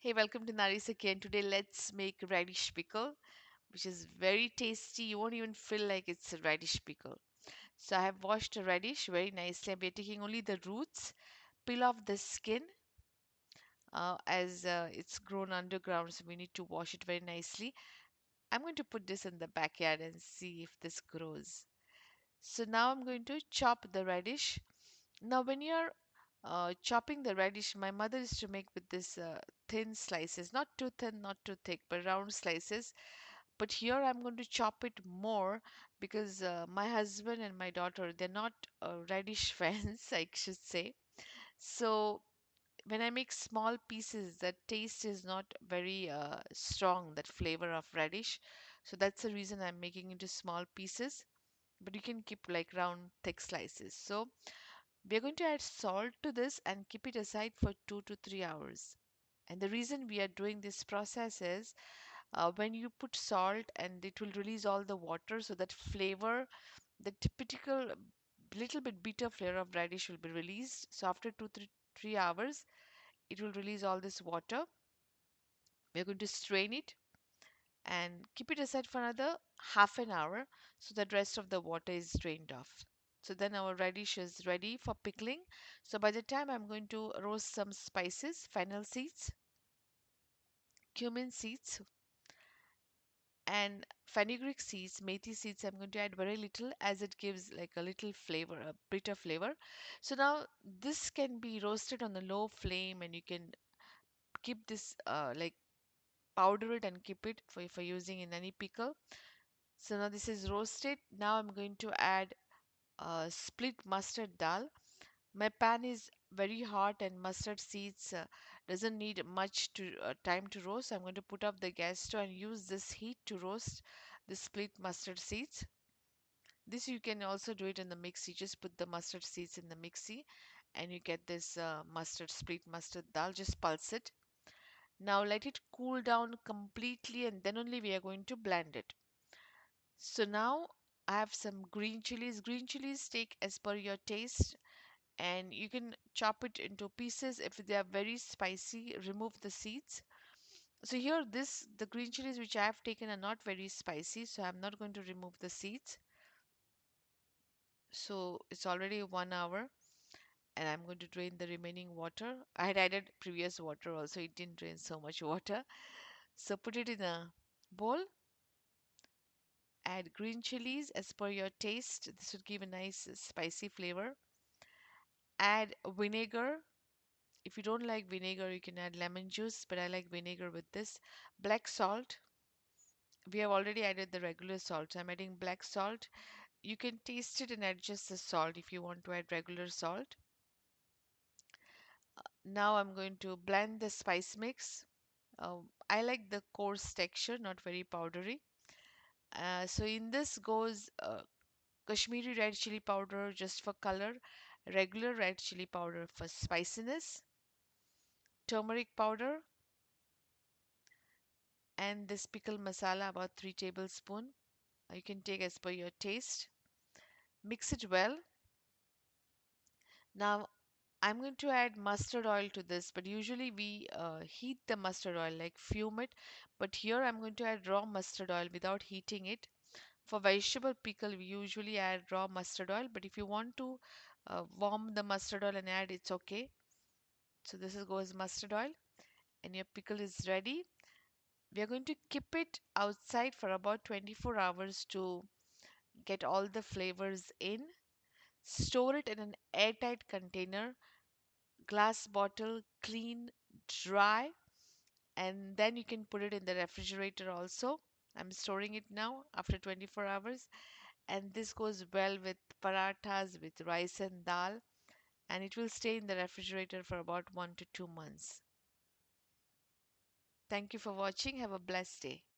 Hey, welcome to Naris again. Today, let's make radish pickle, which is very tasty. You won't even feel like it's a radish pickle. So, I have washed a radish very nicely. We are taking only the roots, peel off the skin as it's grown underground. So, we need to wash it very nicely. I'm going to put this in the backyard and see if this grows. So, now I'm going to chop the radish. Now, when you're chopping the radish, my mother used to make with this thin slices, not too thin, not too thick, but round slices. But here I'm going to chop it more because my husband and my daughter, they're not radish fans, I should say. So when I make small pieces, that taste is not very strong, that flavor of radish. So that's the reason I'm making into small pieces. But you can keep like round, thick slices. So we're going to add salt to this and keep it aside for 2 to 3 hours. And the reason we are doing this process is when you put salt and it will release all the water, so that flavor, the typical little bit bitter flavor of radish will be released. So after 3 hours, it will release all this water. We're going to strain it and keep it aside for another half an hour so that rest of the water is drained off. So then our radish is ready for pickling. So by the time I'm going to roast some spices, fennel seeds, cumin seeds, and fenugreek seeds, methi seeds, I'm going to add very little as it gives like a little flavor, a bitter flavor. So now this can be roasted on the low flame and you can keep this like powder it and keep it for using in any pickle. So now this is roasted. Now I'm going to add split mustard dal. My pan is very hot and mustard seeds doesn't need much to time to roast. I'm going to put up the gas stove and use this heat to roast the split mustard seeds. This you can also do it in the mixie. Just put the mustard seeds in the mixie and you get this mustard split mustard dal. Just pulse it. Now let it cool down completely and then only we are going to blend it. So now I have some green chilies. Green chilies take as per your taste and you can chop it into pieces. If they are very spicy, remove the seeds. So here the green chilies which I have taken are not very spicy, so I'm not going to remove the seeds. So it's already 1 hour and I'm going to drain the remaining water. I had added previous water also, it didn't drain so much water. So put it in a bowl, add green chilies as per your taste. This would give a nice spicy flavor. Add vinegar. If you don't like vinegar, you can add lemon juice, but I like vinegar with this. Black salt. We have already added the regular salt. So I'm adding black salt. You can taste it and adjust the salt if you want to add regular salt. Now I'm going to blend the spice mix. I like the coarse texture, not very powdery. So in this goes Kashmiri red chili powder just for color, regular red chili powder for spiciness, turmeric powder, and this pickle masala about 3 tablespoons. You can take as per your taste. Mix it well. Now I'm going to add mustard oil to this, but usually we heat the mustard oil, like fume it. But here I'm going to add raw mustard oil without heating it. For vegetable pickle, we usually add raw mustard oil, but if you want to warm the mustard oil and add, it's okay. So this is goes mustard oil, and your pickle is ready. We are going to keep it outside for about 24 hours to get all the flavors in. Store it in an airtight container, glass bottle, clean, dry, and then you can put it in the refrigerator also. I'm storing it now after 24 hours, and this goes well with parathas, with rice and dal, and it will stay in the refrigerator for about 1 to 2 months. Thank you for watching. Have a blessed day.